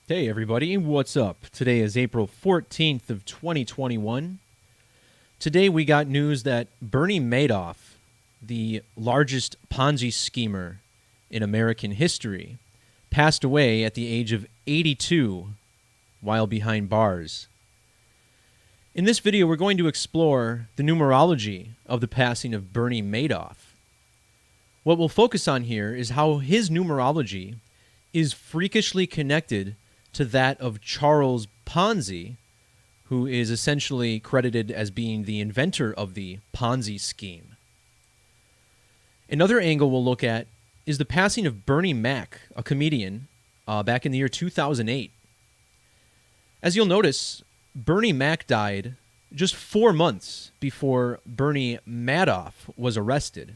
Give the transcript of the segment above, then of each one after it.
Hey everybody, what's up? Today is April 14th of 2021. Today we got news that Bernie Madoff, the largest Ponzi schemer in American history, passed away at the age of 82 while behind bars. In this video, we're going to explore the numerology of the passing of Bernie Madoff. What we'll focus on here is how his numerology is freakishly connected to that of Charles Ponzi, who is essentially credited as being the inventor of the Ponzi scheme. Another angle we'll look at is the passing of Bernie Mac, a comedian, back in the year 2008. As you'll notice, Bernie Mac died just 4 months before Bernie Madoff was arrested.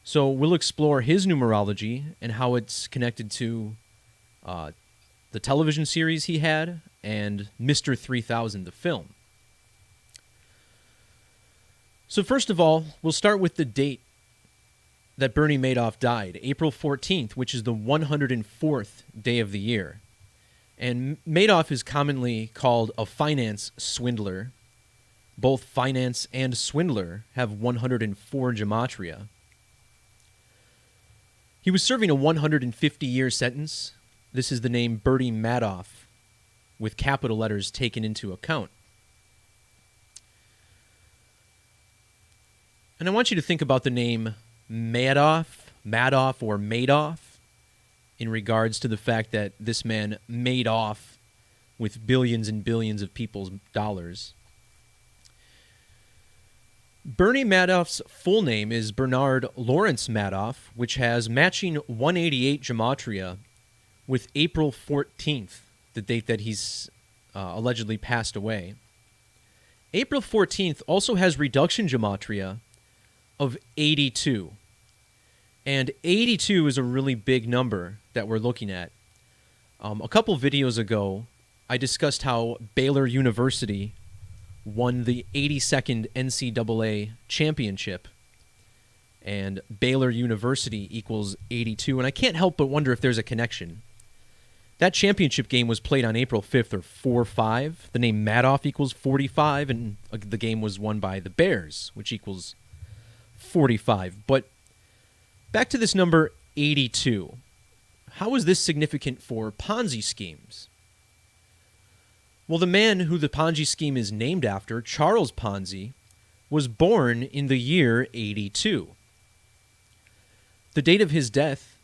So we'll explore his numerology and how it's connected to the television series he had and Mr. 3000, the film. So first of all, we'll start with the date that Bernie Madoff died, April 14th, which is the 104th day of the year. And Madoff is commonly called a finance swindler. Both finance and swindler have 104 Gematria. He was serving a 150-year sentence. This is the name Bernie Madoff, with capital letters taken into account. And I want you to think about the name Madoff, or Madoff, in regards to the fact that this man made off with billions and billions of people's dollars. Bernie Madoff's full name is Bernard Lawrence Madoff, which has matching 188 Gematria with April 14th, the date that he's allegedly passed away. April 14th also has reduction Gematria of 82. And 82 is a really big number that we're looking at. A couple videos ago, I discussed how Baylor University won the 82nd NCAA championship, and Baylor University equals 82, and I can't help but wonder if there's a connection. That championship game was played on April 5th, or 4-5. The name Madoff equals 45, and the game was won by the Bears, which equals 45. But back to this number 82. How is this significant for Ponzi schemes? Well, the man who the Ponzi scheme is named after, Charles Ponzi, was born in the year 82. The date of his death,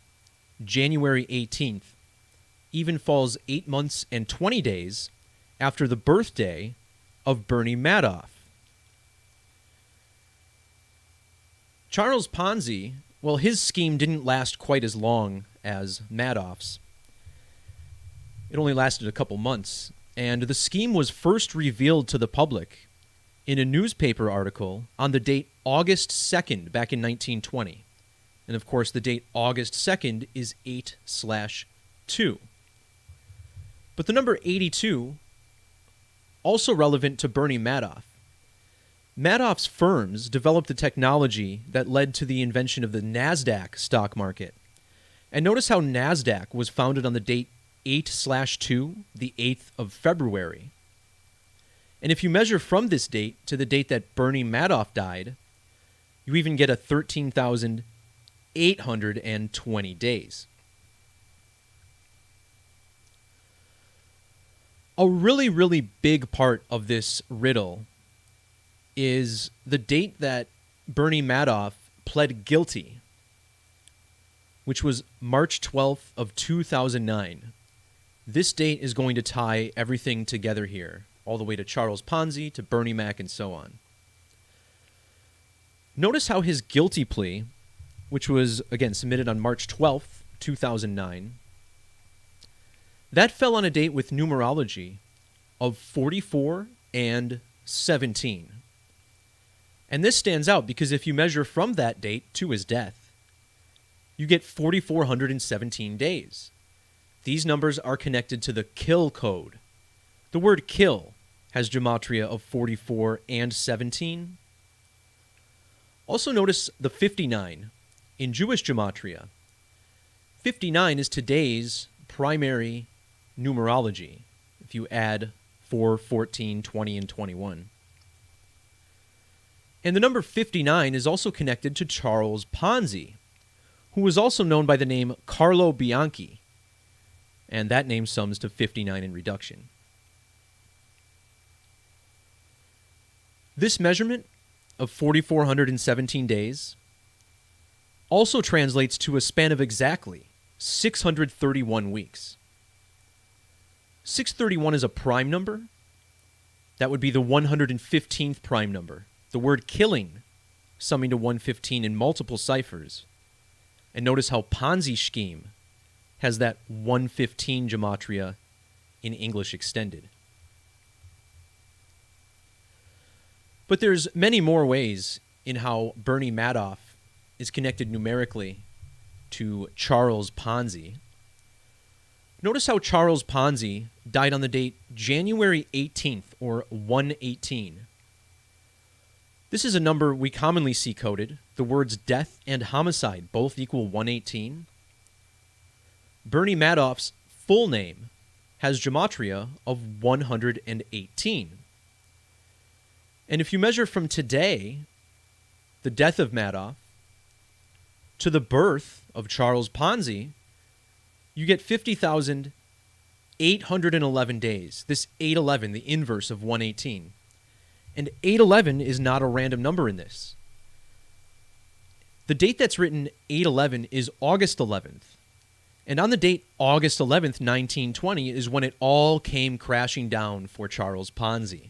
January 18th, even falls 8 months and 20 days after the birthday of Bernie Madoff. Charles Ponzi, well, his scheme didn't last quite as long as Madoff's. It only lasted a couple months, and the scheme was first revealed to the public in a newspaper article on the date August 2nd, back in 1920. And of course, the date August 2nd is 8/2. But the number 82, also relevant to Bernie Madoff. Madoff's firms developed the technology that led to the invention of the NASDAQ stock market. And notice how NASDAQ was founded on the date 8/2, the 8th of February. And if you measure from this date to the date that Bernie Madoff died, you even get a 13,820 days. A really, really big part of this riddle is the date that Bernie Madoff pled guilty, which was March 12th of 2009. This date is going to tie everything together here, all the way to Charles Ponzi, to Bernie Mac, and so on. Notice how his guilty plea, which was, again, submitted on March 12th, 2009, that fell on a date with numerology of 44 and 17. And this stands out because if you measure from that date to his death, you get 4,417 days. These numbers are connected to the kill code. The word kill has Gematria of 44 and 17. Also notice the 59 in Jewish Gematria. 59 is today's primary numerology if you add 4, 14, 20, and 21. And the number 59 is also connected to Charles Ponzi, who was also known by the name Carlo Bianchi, and that name sums to 59 in reduction. This measurement of 4,417 days also translates to a span of exactly 631 weeks. 631 is a prime number. That would be the 115th prime number. The word killing summing to 115 in multiple ciphers. And notice how Ponzi scheme has that 115 gematria in English extended. But there's many more ways in how Bernie Madoff is connected numerically to Charles Ponzi. Notice how Charles Ponzi died on the date January 18th, or 118. This is a number we commonly see coded. The words death and homicide both equal 118. Bernie Madoff's full name has gematria of 118. And if you measure from today, the death of Madoff, to the birth of Charles Ponzi, you get 50,811 days. This 811, the inverse of 118. And 811 is not a random number in this. The date that's written 811 is August 11th. And on the date August 11th, 1920, is when it all came crashing down for Charles Ponzi.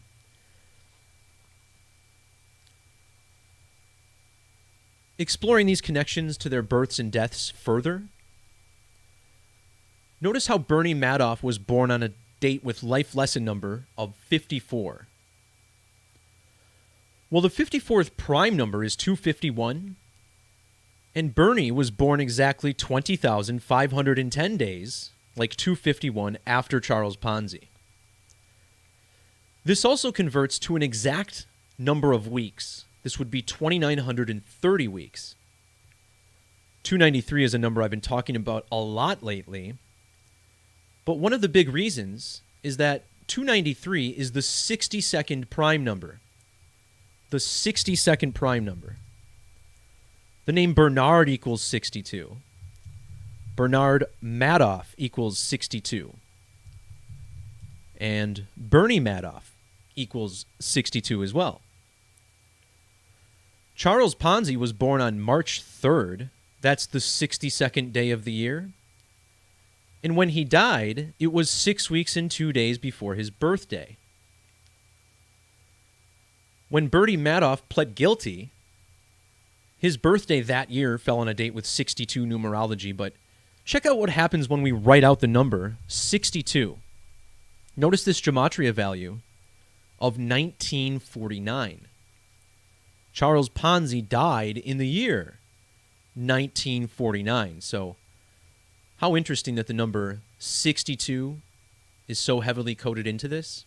Exploring these connections to their births and deaths further, notice how Bernie Madoff was born on a date with life lesson number of 54. Well, the 54th prime number is 251, and Bernie was born exactly 20,510 days, like 251, after Charles Ponzi. This also converts to an exact number of weeks. This would be 2,930 weeks. 293 is a number I've been talking about a lot lately, but one of the big reasons is that 293 is the 62nd prime number. The 62nd prime number. The name Bernard equals 62. Bernard Madoff equals 62. And Bernie Madoff equals 62 as well. Charles Ponzi was born on March 3rd. That's the 62nd day of the year. And when he died, it was 6 weeks and 2 days before his birthday. When Bernie Madoff pled guilty, his birthday that year fell on a date with 62 numerology, but check out what happens when we write out the number 62. Notice this gematria value of 1949. Charles Ponzi died in the year 1949. So how interesting that the number 62 is so heavily coded into this.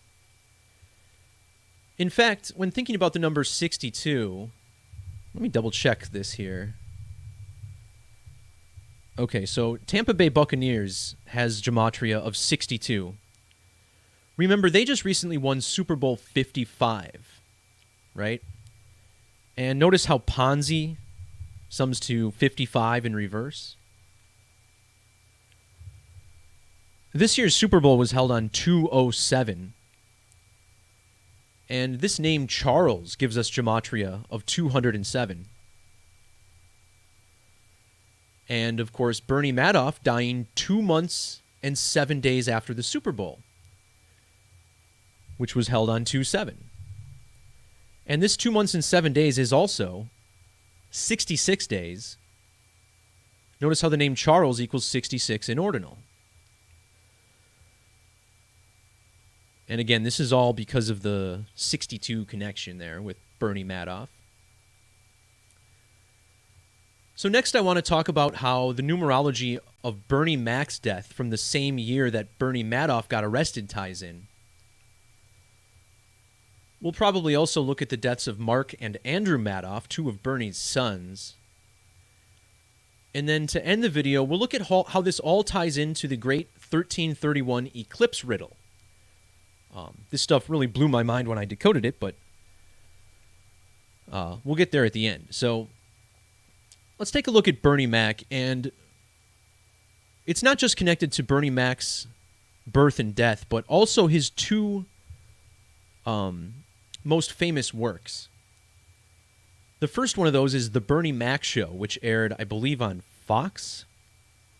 In fact, when thinking about the number 62, let me double check this here. Okay, so Tampa Bay Buccaneers has gematria of 62. Remember, they just recently won Super Bowl 55, right? And notice how Ponzi sums to 55 in reverse. This year's Super Bowl was held on 207. And this name Charles gives us gematria of 207. And, of course, Bernie Madoff dying 2 months and 7 days after the Super Bowl, which was held on 2/7. And this 2 months and 7 days is also 66 days. Notice how the name Charles equals 66 in ordinal. And again, this is all because of the 62 connection there with Bernie Madoff. So next I want to talk about how the numerology of Bernie Mac's death from the same year that Bernie Madoff got arrested ties in. We'll probably also look at the deaths of Mark and Andrew Madoff, two of Bernie's sons. And then to end the video, we'll look at how this all ties into the great 1331 Eclipse riddle. This stuff really blew my mind when I decoded it, but we'll get there at the end. So let's take a look at Bernie Mac, and it's not just connected to Bernie Mac's birth and death, but also his two most famous works. The first one of those is The Bernie Mac Show, which aired, I believe, on Fox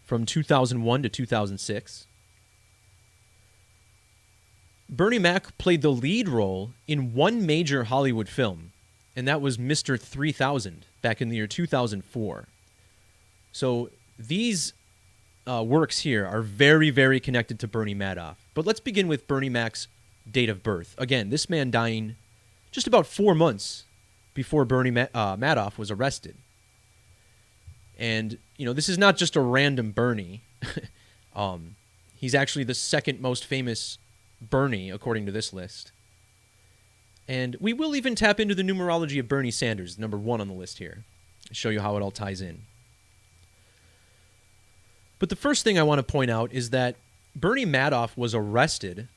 from 2001 to 2006. Bernie Mac played the lead role in one major Hollywood film, and that was Mr. 3000 back in the year 2004. So these works here are very, very connected to Bernie Madoff. But let's begin with Bernie Mac's date of birth. Again, this man dying just about 4 months before Bernie Madoff was arrested. And, you know, this is not just a random Bernie. He's actually the second most famous Bernie, according to this list. And we will even tap into the numerology of Bernie Sanders, number 1 on the list here, and show you how it all ties in. But the first thing I want to point out is that Bernie Madoff was arrested,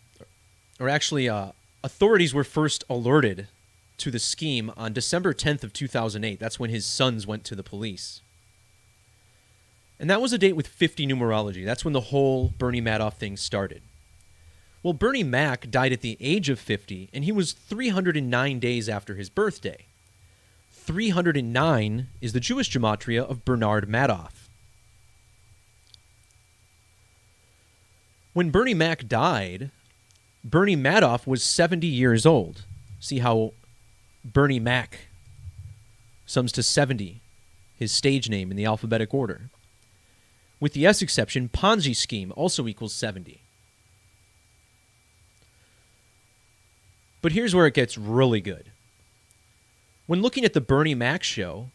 or actually authorities were first alerted to the scheme on December 10th of 2008. That's when his sons went to the police. And that was a date with 50 numerology. That's when the whole Bernie Madoff thing started. Well, Bernie Mac died at the age of 50, and he was 309 days after his birthday. 309 is the Jewish gematria of Bernard Madoff. When Bernie Mac died, Bernie Madoff was 70 years old. See how Bernie Mac sums to 70, his stage name in the alphabetic order. With the S exception, Ponzi scheme also equals 70. But here's where it gets really good. When looking at the Bernie Mac show,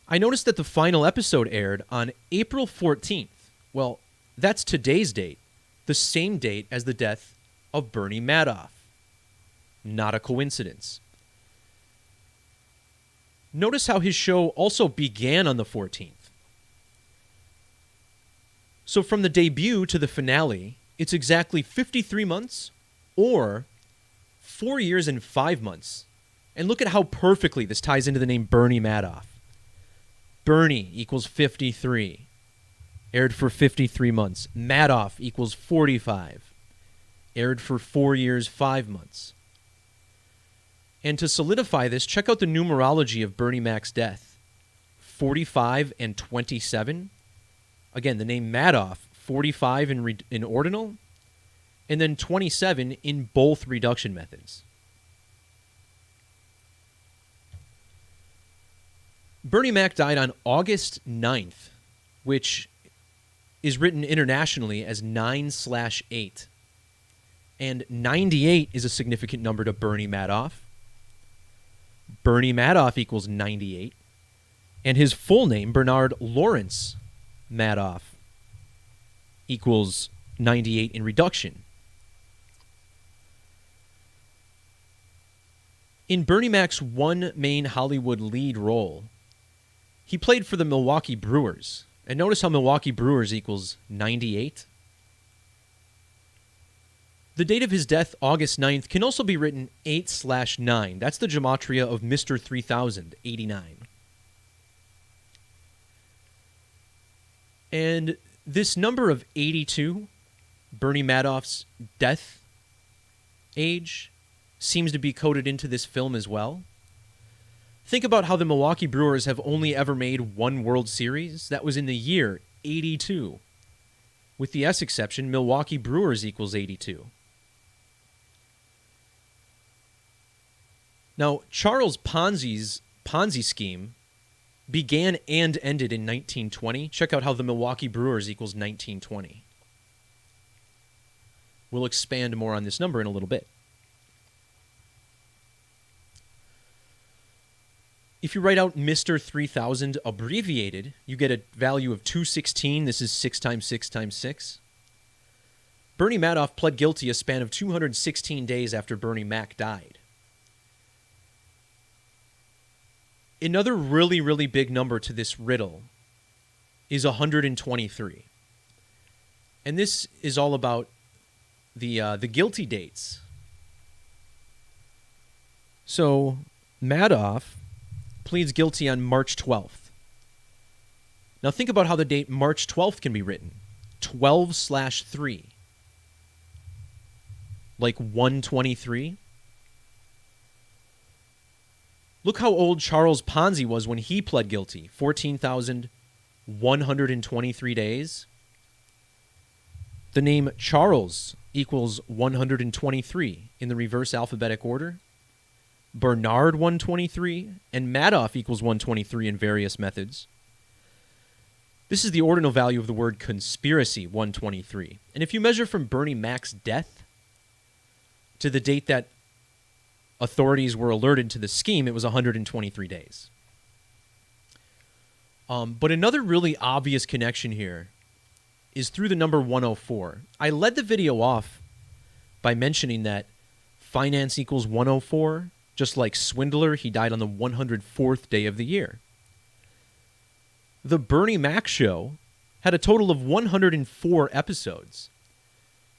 I noticed that the final episode aired on April 14th. Well, that's today's date, the same date as the death of Bernie Madoff. Not a coincidence. Notice how his show also began on the 14th. So from the debut to the finale, it's exactly 53 months or 4 years and 5 months. And look at how perfectly this ties into the name Bernie Madoff. Bernie equals 53. Aired for 53 months. Madoff equals 45. Aired for 4 years, 5 months. And to solidify this, check out the numerology of Bernie Mac's death. 45 and 27. Again, the name Madoff, 45 in ordinal, and then 27 in both reduction methods. Bernie Mac died on August 9th, which is written internationally as 9/8. And 98 is a significant number to Bernie Madoff. Bernie Madoff equals 98. And his full name, Bernard Lawrence Madoff, equals 98 in reduction. In Bernie Mac's one main Hollywood lead role, he played for the Milwaukee Brewers. And notice how Milwaukee Brewers equals 98. The date of his death, August 9th, can also be written 8/9. That's the gematria of Mr. 3000, 89. And this number of 82, Bernie Madoff's death age, seems to be coded into this film as well. Think about how the Milwaukee Brewers have only ever made one World Series. That was in the year 82. With the S exception, Milwaukee Brewers equals 82. Now, Charles Ponzi's Ponzi scheme began and ended in 1920. Check out how the Milwaukee Brewers equals 1920. We'll expand more on this number in a little bit. If you write out Mr. 3000 abbreviated, you get a value of 216. This is 6 times 6 times 6. Bernie Madoff pled guilty a span of 216 days after Bernie Mac died. Another really, really big number to this riddle is 123. And this is all about the guilty dates. So Madoff pleads guilty on March 12th. Now think about how the date March 12th can be written. 12/3. Like 123. Look how old Charles Ponzi was when he pled guilty. 14,123 days. The name Charles equals 123 in the reverse alphabetic order. Bernard 123 and Madoff equals 123 in various methods. This is the ordinal value of the word conspiracy, 123. And if you measure from Bernie Mac's death to the date that authorities were alerted to the scheme, it was 123 days. But another really obvious connection here is through the number 104. I led the video off by mentioning that finance equals 104. Just like Swindler, he died on the 104th day of the year. The Bernie Mac show had a total of 104 episodes.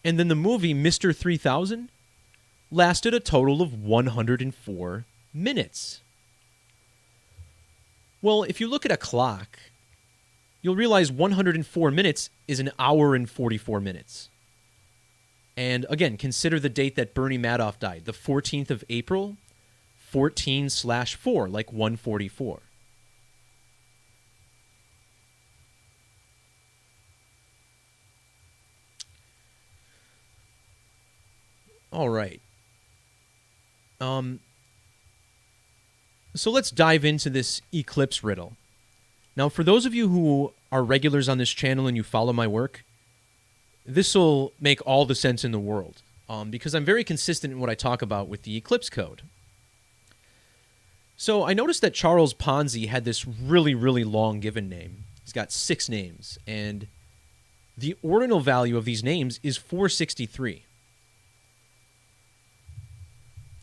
And then the movie Mr. 3000 lasted a total of 104 minutes. Well, if you look at a clock, you'll realize 104 minutes is an hour and 44 minutes. And again, consider the date that Bernie Madoff died, the 14th of April, 14/4, like 144. All right. So let's dive into this Eclipse riddle. Now, for those of you who are regulars on this channel and you follow my work, this will make all the sense in the world because I'm very consistent in what I talk about with the Eclipse code. So I noticed that Charles Ponzi had this really, really long given name. He's got 6 names, and the ordinal value of these names is 463.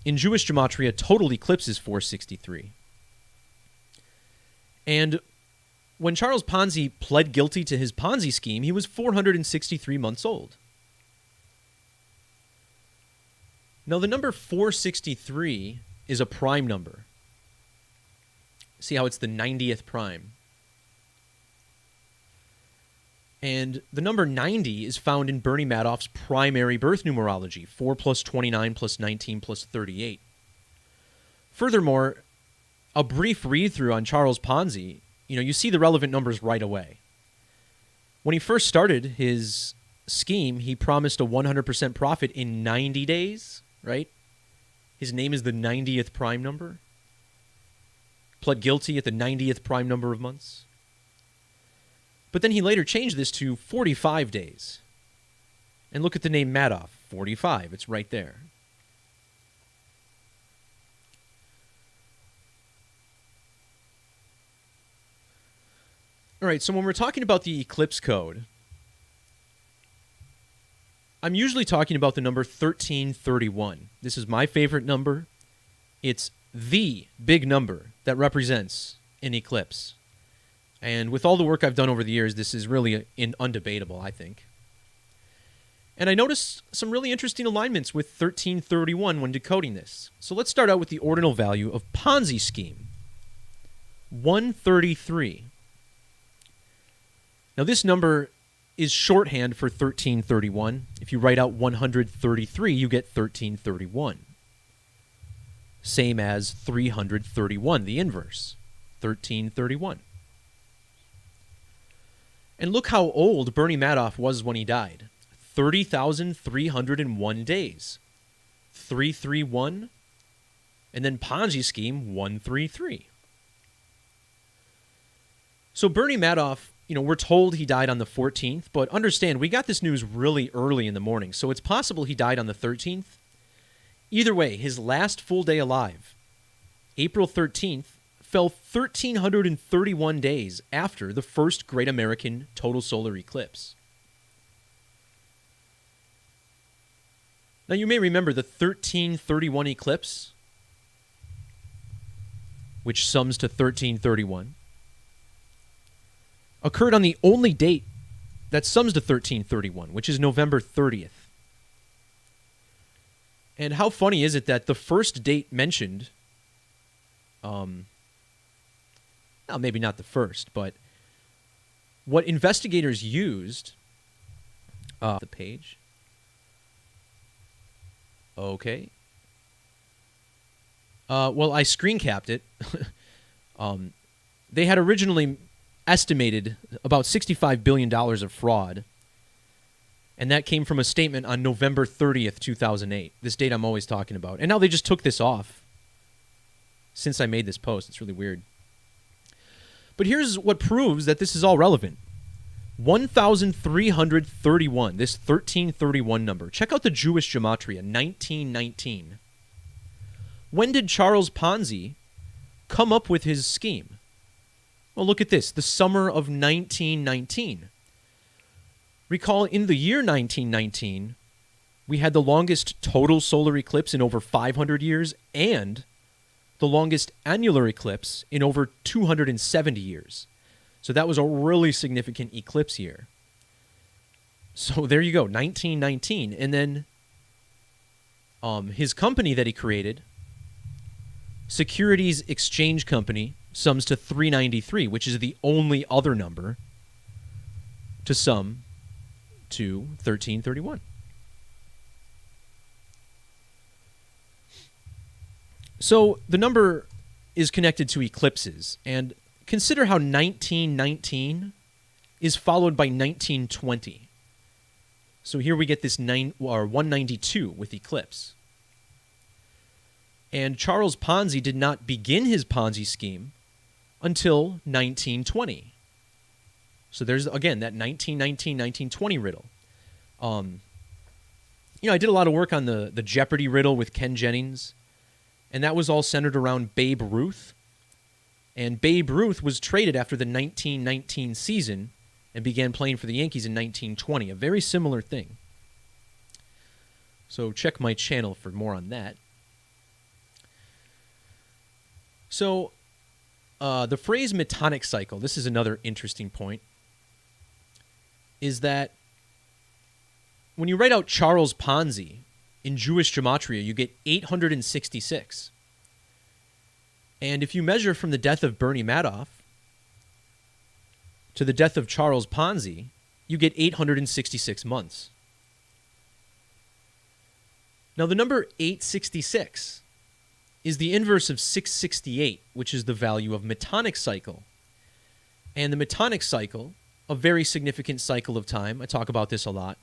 In Jewish Gematria, total eclipse is 463. And when Charles Ponzi pled guilty to his Ponzi scheme, he was 463 months old. Now, the number 463 is a prime number. See how it's the 90th prime. And the number 90 is found in Bernie Madoff's primary birth numerology, 4 plus 29 plus 19 plus 38. Furthermore, a brief read-through on Charles Ponzi, you see the relevant numbers right away. When he first started his scheme, he promised a 100% profit in 90 days, right? His name is the 90th prime number. Pled guilty at the 90th prime number of months. But then he later changed this to 45 days. And look at the name Madoff, 45. It's right there. All right, so when we're talking about the Eclipse code, I'm usually talking about the number 1331. This is my favorite number. It's the big number that represents an eclipse. And with all the work I've done over the years, this is really undebatable, I think. And I noticed some really interesting alignments with 1331 when decoding this. So let's start out with the ordinal value of Ponzi scheme. 133. Now this number is shorthand for 1331. If you write out 133, you get 1331. Same as 331, the inverse, 1331. And look how old Bernie Madoff was when he died. 30,301 days. 331. And then Ponzi scheme 133. So Bernie Madoff, we're told he died on the 14th, but understand, we got this news really early in the morning, so it's possible he died on the 13th. Either way, his last full day alive, April 13th, fell 1,331 days after the first Great American Total Solar Eclipse. Now, you may remember the 1331 eclipse, which sums to 1331. occurred on the only date that sums to 1331, which is November 30th. And how funny is it that the first date mentioned, well, maybe not the first, but what investigators used, the page. Okay. Well, I screen capped it. They had originally estimated about $65 billion of fraud, and that came from a statement on November 30th, 2008, this date I'm always talking about. And now they just took this off since I made this post. It's really weird. But here's what proves that this is all relevant. 1,331, this 1331 number. Check out the Jewish Gematria, 1919. When did Charles Ponzi come up with his scheme? Well, look at this, the summer of 1919. Recall, in the year 1919, we had the longest total solar eclipse in over 500 years and the longest annular eclipse in over 270 years. So that was a really significant eclipse year. So there you go, 1919. And then his company that he created, Securities Exchange Company, sums to 393, which is the only other number to sum to 1331. So the number is connected to eclipses, and consider how 1919 is followed by 1920. So here we get this 192 with eclipse. And Charles Ponzi did not begin his Ponzi scheme until 1920. So there's, again, that 1919, 1920 riddle. I did a lot of work on the Jeopardy riddle with Ken Jennings, and that was all centered around Babe Ruth. And Babe Ruth was traded after the 1919 season and began playing for the Yankees in 1920, a very similar thing. So check my channel for more on that. So the phrase Metonic cycle, this is another interesting point, is that when you write out Charles Ponzi in Jewish Gematria, you get 866. And if you measure from the death of Bernie Madoff to the death of Charles Ponzi, you get 866 months. Now, the number 866 is the inverse of 668, which is the value of Metonic cycle. And the Metonic cycle, a very significant cycle of time, I talk about this a lot.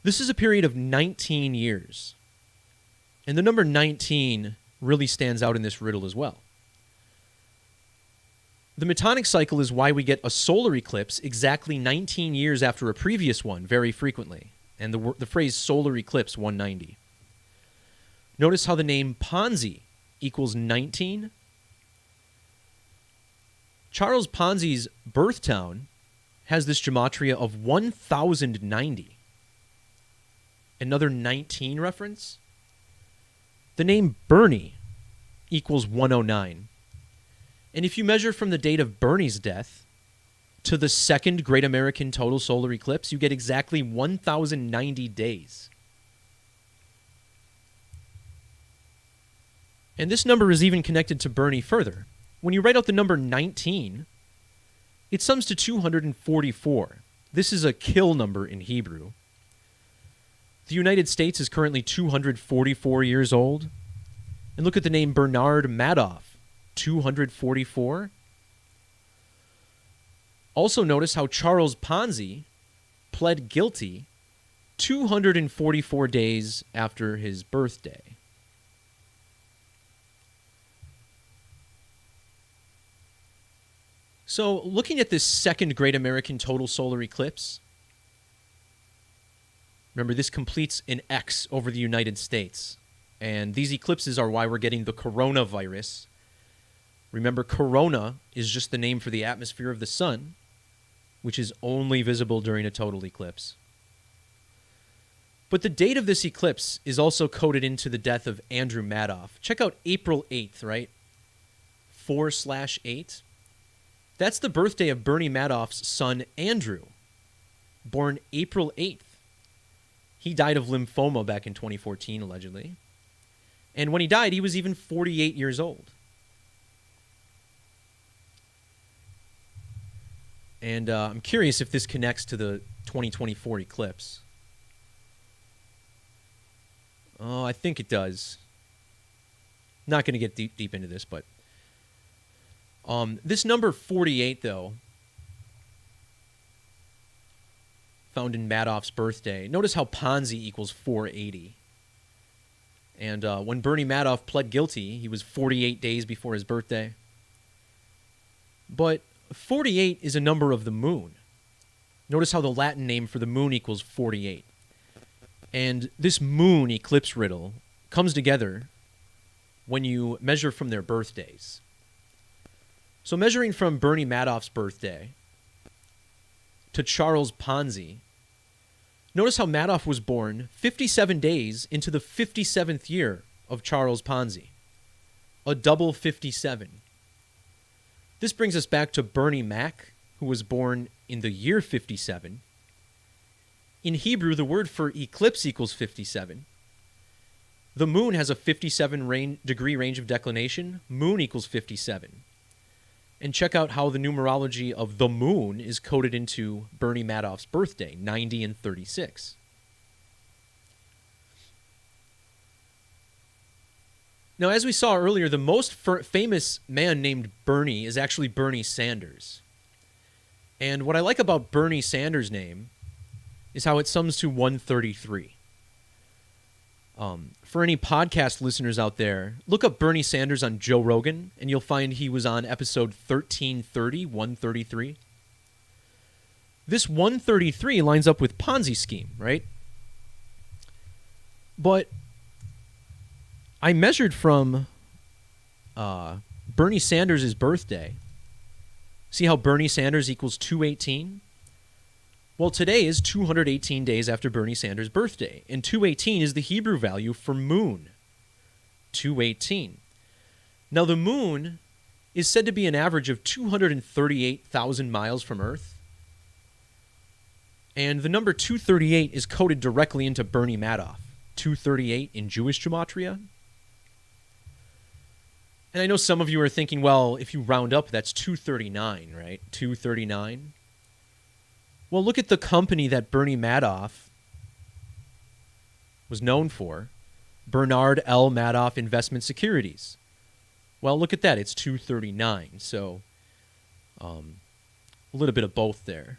This is a period of 19 years. And the number 19 really stands out in this riddle as well. The Metonic cycle is why we get a solar eclipse exactly 19 years after a previous one very frequently. And the phrase solar eclipse 190. Notice how the name Ponzi equals 19. Charles Ponzi's birth town has this gematria of 1090. Another 19 reference. The name Bernie equals 109. And if you measure from the date of Bernie's death to the second Great American Total Solar Eclipse, you get exactly 1090 days. And this number is even connected to Bernie further. When you write out the number 19, it sums to 244. This is a kill number in Hebrew. The United States is currently 244 years old. And look at the name Bernard Madoff, 244. Also notice how Charles Ponzi pled guilty 244 days after his birthday. So looking at this second Great American Total Solar Eclipse, remember this completes an X over the United States. And these eclipses are why we're getting the coronavirus. Remember, corona is just the name for the atmosphere of the sun, which is only visible during a total eclipse. But the date of this eclipse is also coded into the death of Andrew Madoff. Check out April 8th, right? 4/8. That's the birthday of Bernie Madoff's son, Andrew, born April 8th. He died of lymphoma back in 2014, allegedly. And when he died, he was even 48 years old. And I'm curious if this connects to the 2024 eclipse. Oh, I think it does. Not going to get deep into this, but this number 48, though, found in Madoff's birthday. Notice how Ponzi equals 480. And when Bernie Madoff pled guilty, he was 48 days before his birthday. But 48 is a number of the moon. Notice how the Latin name for the moon equals 48. And this moon eclipse riddle comes together when you measure from their birthdays. So measuring from Bernie Madoff's birthday to Charles Ponzi, notice how Madoff was born 57 days into the 57th year of Charles Ponzi. A double 57. This brings us back to Bernie Mac, who was born in the year 57. In Hebrew, the word for eclipse equals 57. The moon has a 57-degree range of declination. Moon equals 57. And check out how the numerology of the moon is coded into Bernie Madoff's birthday, 90 and 36. Now, as we saw earlier, the most famous man named Bernie is actually Bernie Sanders. And what I like about Bernie Sanders' name is how it sums to 133. For any podcast listeners out there, look up Bernie Sanders on Joe Rogan, and you'll find he was on episode 1330, 133. This 133 lines up with Ponzi scheme, right? But I measured from Bernie Sanders' birthday. See how Bernie Sanders equals 218? Well, today is 218 days after Bernie Sanders' birthday, and 218 is the Hebrew value for moon. 218. Now, the moon is said to be an average of 238,000 miles from Earth, and the number 238 is coded directly into Bernie Madoff. 238 in Jewish Gematria. And I know some of you are thinking, well, if you round up, that's 239, right? 239. Well, look at the company that Bernie Madoff was known for, Bernard L. Madoff Investment Securities. Well, look at that. It's 239. So a little bit of both there.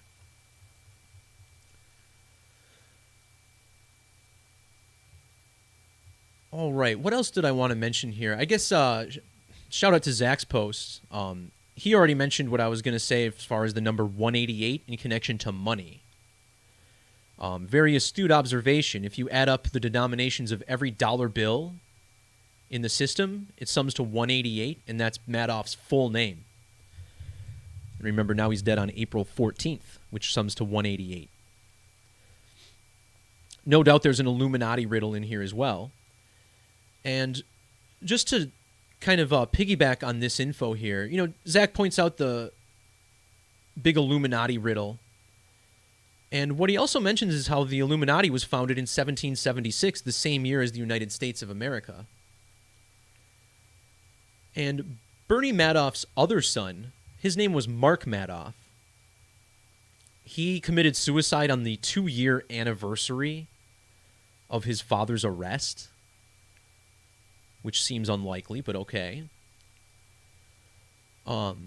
All right. What else did I want to mention here? I guess shout out to Zach's post. He already mentioned what I was going to say as far as the number 188 in connection to money. Very astute observation. If you add up the denominations of every dollar bill in the system, it sums to 188, and that's Madoff's full name. And remember, now he's dead on April 14th, which sums to 188. No doubt there's an Illuminati riddle in here as well. And just to kind of piggyback on this info here, you know, Zach points out the big Illuminati riddle. And what he also mentions is how the Illuminati was founded in 1776, the same year as the United States of America. And Bernie Madoff's other son, his name was Mark Madoff. He committed suicide on the 2-year anniversary of his father's arrest, which seems unlikely, but okay. Well,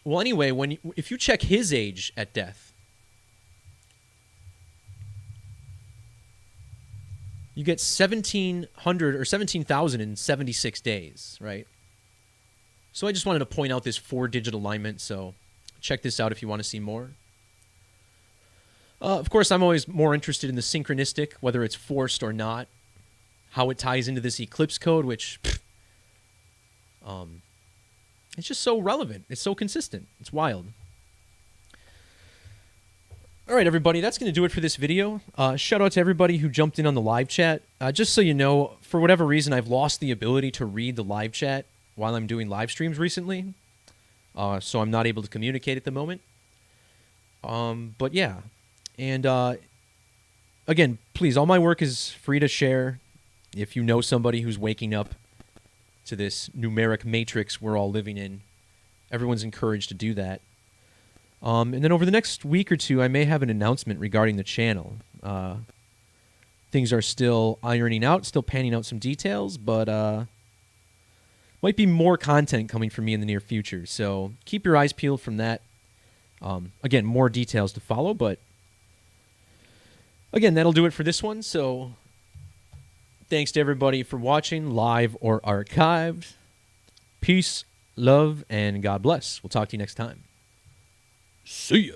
anyway, if you check his age at death, you get 1,700 or 17,076 days, right? So I just wanted to point out this 4-digit alignment, so check this out if you want to see more. Of course, I'm always more interested in the synchronistic, whether it's forced or not, how it ties into this eclipse code, which it's just so relevant. It's so consistent. It's wild. All right, everybody, that's going to do it for this video. Shout out to everybody who jumped in on the live chat. Just so you know, for whatever reason, I've lost the ability to read the live chat while I'm doing live streams recently. so I'm not able to communicate at the moment. But yeah, and again, please, all my work is free to share. If you know somebody who's waking up to this numeric matrix we're all living in, everyone's encouraged to do that. And then over the next week or two, I may have an announcement regarding the channel. Things are still ironing out, still panning out some details, but might be more content coming from me in the near future. So keep your eyes peeled from that. Again, more details to follow, but again, that'll do it for this one. So thanks to everybody for watching, live or archived. Peace, love, and God bless. We'll talk to you next time. See ya.